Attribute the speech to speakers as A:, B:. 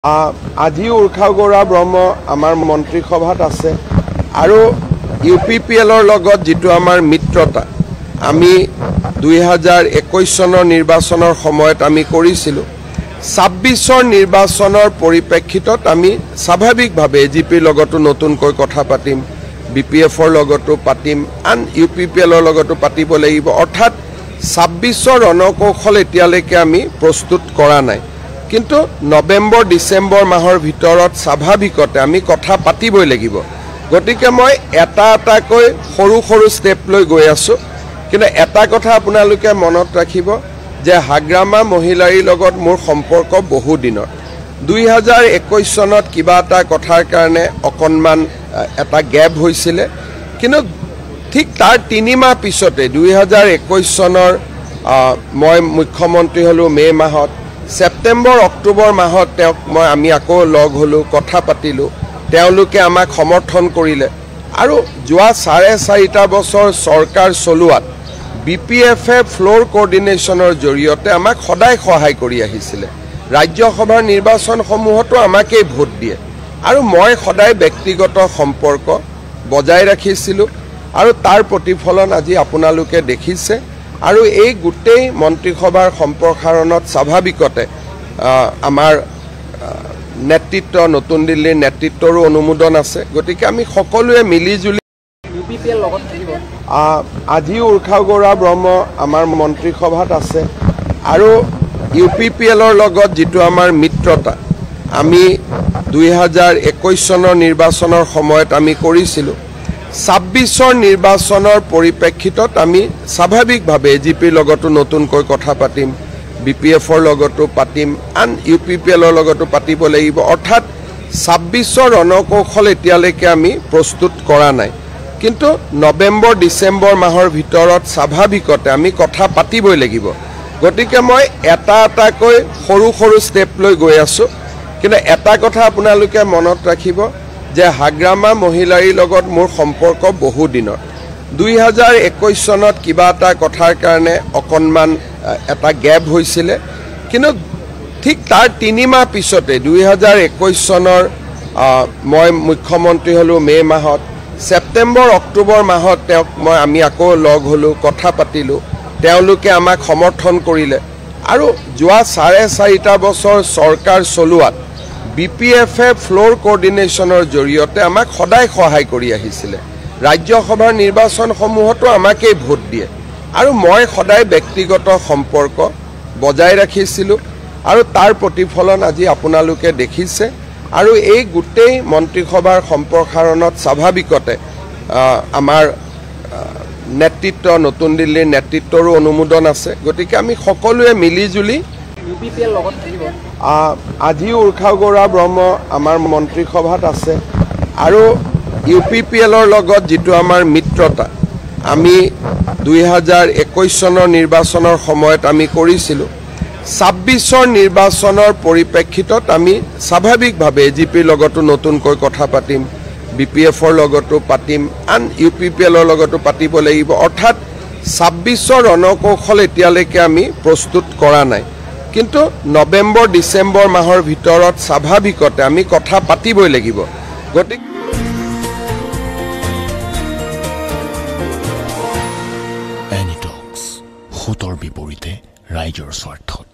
A: আজি উৰ্খাগৌৰা ব্ৰহ্ম আমাৰ মন্ত্ৰীসভাত আছে আৰু UPPLৰ লগত যেটো আমাৰ মিত্ৰতা আমি 2021 চনৰ নিৰ্বাচনৰ সময়ত আমি কৰিছিলো 26 নিৰ্বাচনৰ পৰিপ্ৰেক্ষিতত আমি স্বাভাৱিকভাৱে AGPৰ লগতো নতুনকৈ কথা পাতিম BPFৰ লগতো পাতিম আন UPPLৰ লগতো পাতিব লাগিব অৰ্থাৎ 26 ৰণকৌশল এতিয়ালৈকে আমি প্ৰস্তুত কৰা নাই কিন্তু নৱেম্বৰ ডিসেম্বৰ মাহৰ ভিতৰত স্বাভাৱিকতে আমি কথা পাতিবই লাগিব গতিকে মই এটাকৈ সৰু ষ্টেপ লৈ গৈ আছো কিন্তু এটা কথা আপোনালোকে মনত ৰাখিব যে হাগ্ৰামা মহিলাৰ লগত মোৰ সম্পৰ্ক বহু দিনৰ 2021 চনত কিবা এটা কথাৰ কাৰণে অকনমান এটা গ্যাপ হৈছিল কিন্তু ঠিক তাৰ 3 মাহ পিছতে 2021 চনৰ মই মুখ্যমন্ত্ৰী হলো মে মাহত সেপ্টেম্বৰ অক্টোবৰ মাহত মই আমি আকৌ লগ হলো কথা পাতিলো তেওঁলোকে আমাক সমৰ্থন কৰিলে আৰু যোৱা 4.5 বছৰ চৰকাৰ চলোৱাত BPFে ফ্লোৰ কোঅৰ্ডিনেশনৰ জৰিয়তে আমাক সদায় সহায় কৰি আহিছিল ৰাজ্যসভাৰ নিৰ্বাচনসমূহতো আমাকে ভোট দিয়ে আৰু মই সদায় ব্যক্তিগত সম্পৰ্ক বজাই ৰাখিছিলো আৰু তাৰ প্ৰতিফলন আজি আপোনালোকে দেখিছে আৰু এই গুটেই মন্ত্ৰীসভাৰ সম্প্ৰসাৰণত স্বাভাৱিকতে আমাৰ নেতৃত্ব নতুন দিল্লীৰ নেতৃত্বৰো অনুমোদন আছে গতিকে আমি সকলোৱে মিলি জুলি
B: UPPL লগত থাকিব
A: আজি উৰ্খাগৌৰা ব্ৰহ্ম আমাৰ মন্ত্ৰীসভাত আছে আৰু UPPLৰ লগত যেটো আমাৰ মিত্ৰতা আমি 2021 চনৰ নিৰ্বাচনৰ সময়ত আমি কৰিছিলো 26 নিৰ্বাচনৰ পৰিপ্ৰেক্ষিতত আমি স্বাভাৱিকভাৱে AGPৰ লগতো নতুনকৈ কথা পাতিম BPFৰ লগতো পাতিম আন UPPLৰ লগতো পাতিব লাগিব অৰ্থাৎ 26 ৰণকৌশল এতিয়ালৈকে আমি প্ৰস্তুত কৰা নাই কিন্তু নৱেম্বৰ ডিসেম্বৰ মাহৰ ভিতৰত স্বাভাৱিকতে আমি কথা পাতিবই লাগিব গতিকে মই এটাকৈ সৰু ষ্টেপ লৈ গৈ আছো কিন্তু এটা কথা আপোনালোকে মনত ৰাখিব যে হাগ্ৰামা মহিলাৰ লগত মোৰ সম্পৰ্ক বহু দিনৰ 2021 চনত কিবা এটা কথাৰ কাৰণে অকনমান এটা গ্যাপ হৈছিল কিন্তু ঠিক তাৰ 3 মাহ পিছতে 2021 চনৰ মই মুখ্যমন্ত্ৰী হলো মে মাহত সেপ্টেম্বৰ অক্টোবৰ মাহত মই আমি আকৌ লগ হলো কথা পাতিলো তেওঁলোকে আমাক সমৰ্থন কৰিলে আৰু যোৱা 4.5 বছৰ চৰকাৰ চলোৱাত BPFে ফ্লোৰ কোঅৰ্ডিনেশনৰ জৰিয়তে আমাক সদায় সহায় কৰি আহিছিল ৰাজ্যসভাৰ নিৰ্বাচনসমূহতো আমাকে ভোট দিয়ে আৰু মই সদায় ব্যক্তিগত সম্পৰ্ক বজাই ৰাখিছিলো আৰু তাৰ প্ৰতিফলন আজি আপোনালোকে দেখিছে আৰু এই গুটেই মন্ত্ৰীসভাৰ সম্প্ৰসাৰণত স্বাভাৱিকতে আমাৰ নেতৃত্ব নতুন দিল্লীৰ নেতৃত্বৰো অনুমোদন আছে গতিকে আমি সকলোৱে মিলি জুলি
B: UPPL লগত থাকিব
A: আজি উৰ্খাগৌৰা ব্ৰহ্ম আমাৰ মন্ত্ৰীসভাত আছে আৰু UPPLৰ লগত যেটো আমাৰ মিত্ৰতা আমি 2021 চনৰ নিৰ্বাচনৰ সময়ত আমি কৰিছিলো 26 নিৰ্বাচনৰ পৰিপ্ৰেক্ষিতত আমি স্বাভাৱিকভাৱে AGPৰ লগতো নতুনকৈ কথা পাতিম BPFৰ লগতো পাতিম আন UPPLৰ লগতো পাতিব লাগিব অৰ্থাৎ 26 ৰণকৌশল এতিয়ালৈকে আমি প্ৰস্তুত কৰা নাই কিন্তু নৱেম্বৰ ডিসেম্বৰ মাহৰ ভিতৰত স্বাভাৱিকতে আমি কথা পাতিবই লাগিব গতিকে
C: এনিটক্স হুতৰ বিপৰীতে ৰাইজৰ স্বাৰ্থত